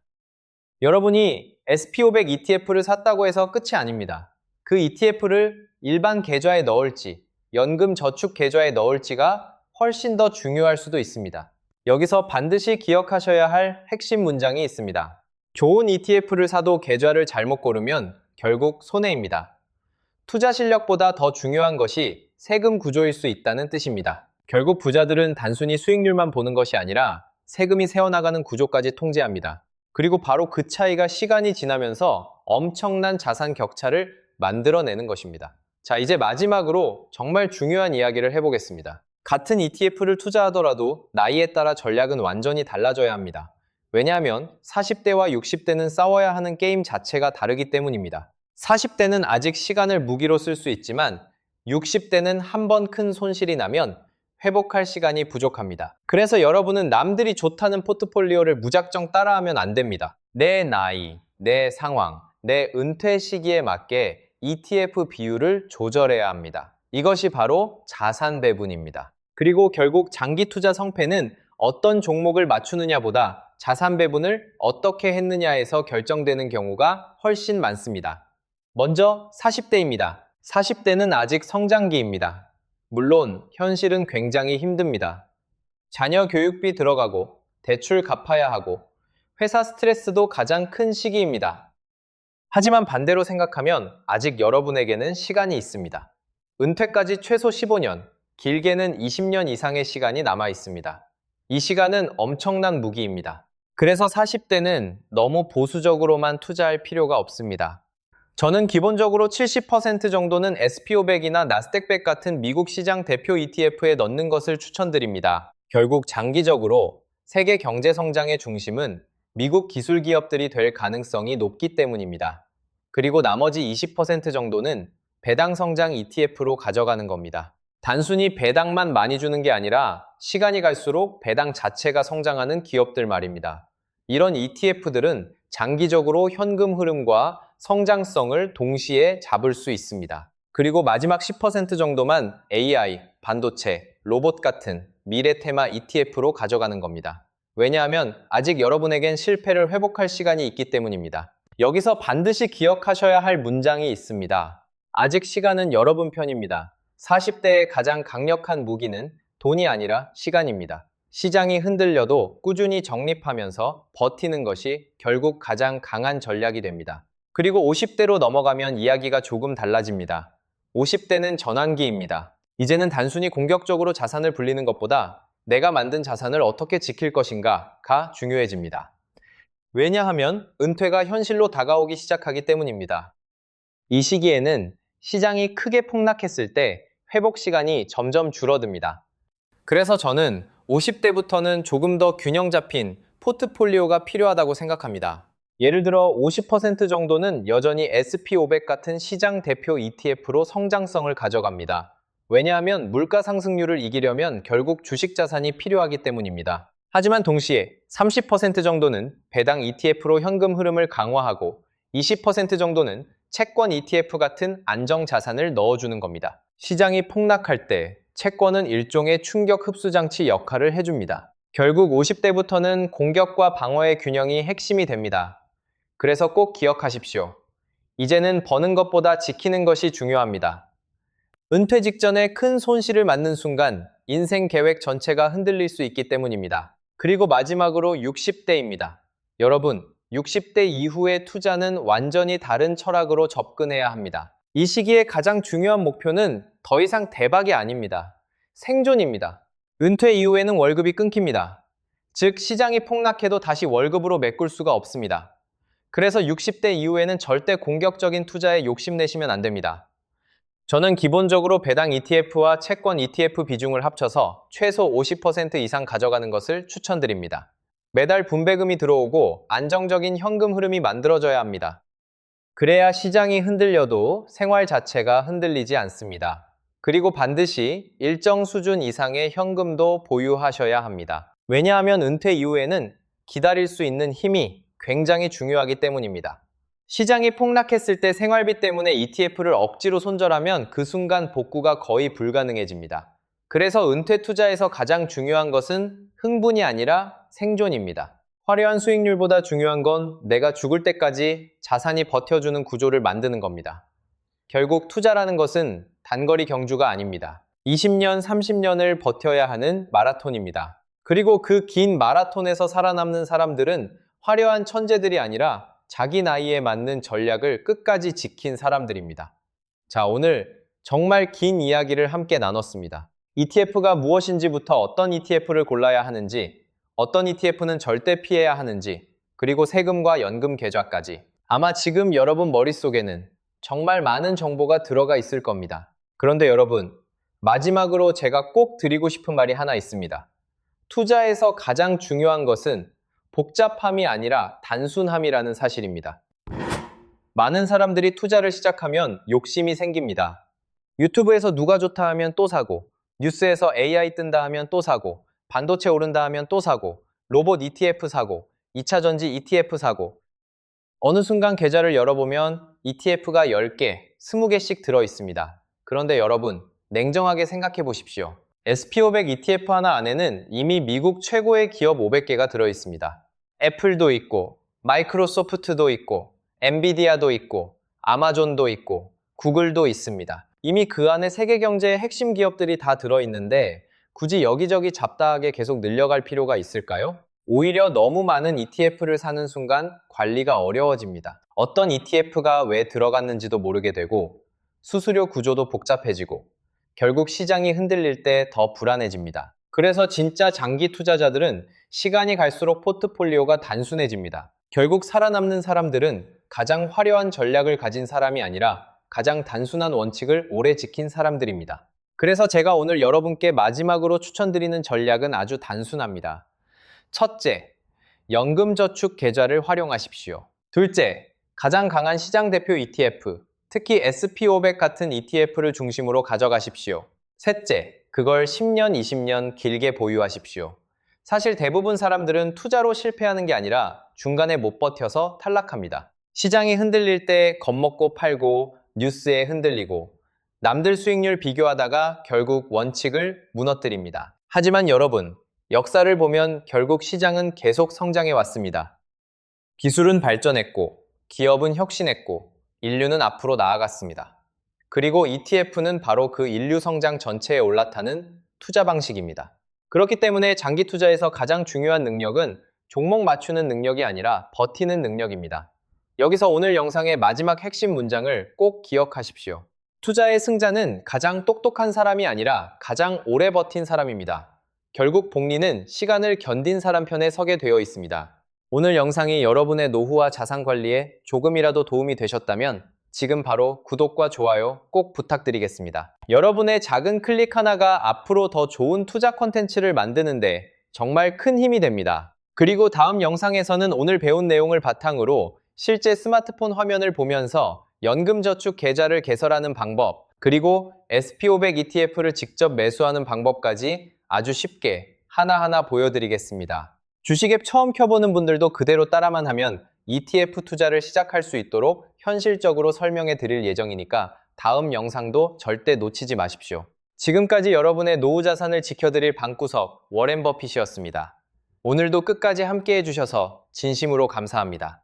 여러분이 SP500 ETF를 샀다고 해서 끝이 아닙니다. 그 ETF를 일반 계좌에 넣을지 연금 저축 계좌에 넣을지가 훨씬 더 중요할 수도 있습니다. 여기서 반드시 기억하셔야 할 핵심 문장이 있습니다. 좋은 ETF를 사도 계좌를 잘못 고르면 결국 손해입니다. 투자 실력보다 더 중요한 것이 세금 구조일 수 있다는 뜻입니다. 결국 부자들은 단순히 수익률만 보는 것이 아니라 세금이 새어나가는 구조까지 통제합니다. 그리고 바로 그 차이가 시간이 지나면서 엄청난 자산 격차를 만들어내는 것입니다. 자, 이제 마지막으로 정말 중요한 이야기를 해보겠습니다. 같은 ETF를 투자하더라도 나이에 따라 전략은 완전히 달라져야 합니다. 왜냐하면 40대와 60대는 싸워야 하는 게임 자체가 다르기 때문입니다. 40대는 아직 시간을 무기로 쓸 수 있지만 60대는 한 번 큰 손실이 나면 회복할 시간이 부족합니다. 그래서 여러분은 남들이 좋다는 포트폴리오를 무작정 따라하면 안 됩니다. 내 나이, 내 상황, 내 은퇴 시기에 맞게 ETF 비율을 조절해야 합니다. 이것이 바로 자산 배분입니다. 그리고 결국 장기 투자 성패는 어떤 종목을 맞추느냐보다 자산 배분을 어떻게 했느냐에서 결정되는 경우가 훨씬 많습니다. 먼저 40대입니다. 40대는 아직 성장기입니다. 물론 현실은 굉장히 힘듭니다. 자녀 교육비 들어가고 대출 갚아야 하고 회사 스트레스도 가장 큰 시기입니다. 하지만 반대로 생각하면 아직 여러분에게는 시간이 있습니다. 은퇴까지 최소 15년, 길게는 20년 이상의 시간이 남아 있습니다. 이 시간은 엄청난 무기입니다. 그래서 40대는 너무 보수적으로만 투자할 필요가 없습니다. 저는 기본적으로 70% 정도는 SP500이나 나스닥100 같은 미국 시장 대표 ETF에 넣는 것을 추천드립니다. 결국 장기적으로 세계 경제 성장의 중심은 미국 기술 기업들이 될 가능성이 높기 때문입니다. 그리고 나머지 20% 정도는 배당 성장 ETF로 가져가는 겁니다. 단순히 배당만 많이 주는 게 아니라 시간이 갈수록 배당 자체가 성장하는 기업들 말입니다. 이런 ETF들은 장기적으로 현금 흐름과 성장성을 동시에 잡을 수 있습니다. 그리고 마지막 10% 정도만 AI, 반도체, 로봇 같은 미래 테마 ETF로 가져가는 겁니다. 왜냐하면 아직 여러분에겐 실패를 회복할 시간이 있기 때문입니다. 여기서 반드시 기억하셔야 할 문장이 있습니다. 아직 시간은 여러분 편입니다. 40대의 가장 강력한 무기는 돈이 아니라 시간입니다. 시장이 흔들려도 꾸준히 적립하면서 버티는 것이 결국 가장 강한 전략이 됩니다. 그리고 50대로 넘어가면 이야기가 조금 달라집니다. 50대는 전환기입니다. 이제는 단순히 공격적으로 자산을 불리는 것보다 내가 만든 자산을 어떻게 지킬 것인가가 중요해집니다. 왜냐하면 은퇴가 현실로 다가오기 시작하기 때문입니다. 이 시기에는 시장이 크게 폭락했을 때 회복 시간이 점점 줄어듭니다. 그래서 저는 50대부터는 조금 더 균형 잡힌 포트폴리오가 필요하다고 생각합니다. 예를 들어 50% 정도는 여전히 SP500 같은 시장 대표 ETF로 성장성을 가져갑니다. 왜냐하면 물가 상승률을 이기려면 결국 주식 자산이 필요하기 때문입니다. 하지만 동시에 30% 정도는 배당 ETF로 현금 흐름을 강화하고 20% 정도는 채권 ETF 같은 안정 자산을 넣어주는 겁니다. 시장이 폭락할 때 채권은 일종의 충격 흡수 장치 역할을 해줍니다. 결국 50대부터는 공격과 방어의 균형이 핵심이 됩니다. 그래서 꼭 기억하십시오. 이제는 버는 것보다 지키는 것이 중요합니다. 은퇴 직전에 큰 손실을 맞는 순간 인생 계획 전체가 흔들릴 수 있기 때문입니다. 그리고 마지막으로 60대입니다. 여러분, 60대 이후의 투자는 완전히 다른 철학으로 접근해야 합니다. 이 시기에 가장 중요한 목표는 더 이상 대박이 아닙니다. 생존입니다. 은퇴 이후에는 월급이 끊깁니다. 즉, 시장이 폭락해도 다시 월급으로 메꿀 수가 없습니다. 그래서 60대 이후에는 절대 공격적인 투자에 욕심내시면 안 됩니다. 저는 기본적으로 배당 ETF와 채권 ETF 비중을 합쳐서 최소 50% 이상 가져가는 것을 추천드립니다. 매달 분배금이 들어오고 안정적인 현금 흐름이 만들어져야 합니다. 그래야 시장이 흔들려도 생활 자체가 흔들리지 않습니다. 그리고 반드시 일정 수준 이상의 현금도 보유하셔야 합니다. 왜냐하면 은퇴 이후에는 기다릴 수 있는 힘이 굉장히 중요하기 때문입니다. 시장이 폭락했을 때 생활비 때문에 ETF를 억지로 손절하면 그 순간 복구가 거의 불가능해집니다. 그래서 은퇴 투자에서 가장 중요한 것은 흥분이 아니라 생존입니다. 화려한 수익률보다 중요한 건 내가 죽을 때까지 자산이 버텨주는 구조를 만드는 겁니다. 결국 투자라는 것은 단거리 경주가 아닙니다. 20년, 30년을 버텨야 하는 마라톤입니다. 그리고 그 긴 마라톤에서 살아남는 사람들은 화려한 천재들이 아니라 자기 나이에 맞는 전략을 끝까지 지킨 사람들입니다. 자, 오늘 정말 긴 이야기를 함께 나눴습니다. ETF가 무엇인지부터 어떤 ETF를 골라야 하는지, 어떤 ETF는 절대 피해야 하는지, 그리고 세금과 연금 계좌까지. 아마 지금 여러분 머릿속에는 정말 많은 정보가 들어가 있을 겁니다. 그런데 여러분, 마지막으로 제가 꼭 드리고 싶은 말이 하나 있습니다. 투자에서 가장 중요한 것은 복잡함이 아니라 단순함이라는 사실입니다. 많은 사람들이 투자를 시작하면 욕심이 생깁니다. 유튜브에서 누가 좋다 하면 또 사고, 뉴스에서 AI 뜬다 하면 또 사고, 반도체 오른다 하면 또 사고, 로봇 ETF 사고, 2차 전지 ETF 사고. 어느 순간 계좌를 열어보면 ETF가 10개, 20개씩 들어 있습니다. 그런데 여러분, 냉정하게 생각해 보십시오. SP500 ETF 하나 안에는 이미 미국 최고의 기업 500개가 들어 있습니다. 애플도 있고, 마이크로소프트도 있고, 엔비디아도 있고, 아마존도 있고, 구글도 있습니다. 이미 그 안에 세계 경제의 핵심 기업들이 다 들어있는데 굳이 여기저기 잡다하게 계속 늘려갈 필요가 있을까요? 오히려 너무 많은 ETF를 사는 순간 관리가 어려워집니다. 어떤 ETF가 왜 들어갔는지도 모르게 되고 수수료 구조도 복잡해지고 결국 시장이 흔들릴 때 더 불안해집니다. 그래서 진짜 장기 투자자들은 시간이 갈수록 포트폴리오가 단순해집니다. 결국 살아남는 사람들은 가장 화려한 전략을 가진 사람이 아니라 가장 단순한 원칙을 오래 지킨 사람들입니다. 그래서 제가 오늘 여러분께 마지막으로 추천드리는 전략은 아주 단순합니다. 첫째, 연금저축 계좌를 활용하십시오. 둘째, 가장 강한 시장 대표 ETF, 특히 SP500 같은 ETF를 중심으로 가져가십시오. 셋째, 그걸 10년, 20년 길게 보유하십시오. 사실 대부분 사람들은 투자로 실패하는 게 아니라 중간에 못 버텨서 탈락합니다. 시장이 흔들릴 때 겁먹고 팔고 뉴스에 흔들리고 남들 수익률 비교하다가 결국 원칙을 무너뜨립니다. 하지만 여러분, 역사를 보면 결국 시장은 계속 성장해 왔습니다. 기술은 발전했고, 기업은 혁신했고, 인류는 앞으로 나아갔습니다. 그리고 ETF는 바로 그 인류 성장 전체에 올라타는 투자 방식입니다. 그렇기 때문에 장기 투자에서 가장 중요한 능력은 종목 맞추는 능력이 아니라 버티는 능력입니다. 여기서 오늘 영상의 마지막 핵심 문장을 꼭 기억하십시오. 투자의 승자는 가장 똑똑한 사람이 아니라 가장 오래 버틴 사람입니다. 결국 복리는 시간을 견딘 사람 편에 서게 되어 있습니다. 오늘 영상이 여러분의 노후와 자산 관리에 조금이라도 도움이 되셨다면 지금 바로 구독과 좋아요 꼭 부탁드리겠습니다. 여러분의 작은 클릭 하나가 앞으로 더 좋은 투자 콘텐츠를 만드는데 정말 큰 힘이 됩니다. 그리고 다음 영상에서는 오늘 배운 내용을 바탕으로 실제 스마트폰 화면을 보면서 연금저축 계좌를 개설하는 방법, 그리고 SP500 ETF를 직접 매수하는 방법까지 아주 쉽게 하나하나 보여드리겠습니다. 주식 앱 처음 켜보는 분들도 그대로 따라만 하면 ETF 투자를 시작할 수 있도록 현실적으로 설명해 드릴 예정이니까 다음 영상도 절대 놓치지 마십시오. 지금까지 여러분의 노후 자산을 지켜드릴 방구석 워렌 버핏이었습니다. 오늘도 끝까지 함께 해주셔서 진심으로 감사합니다.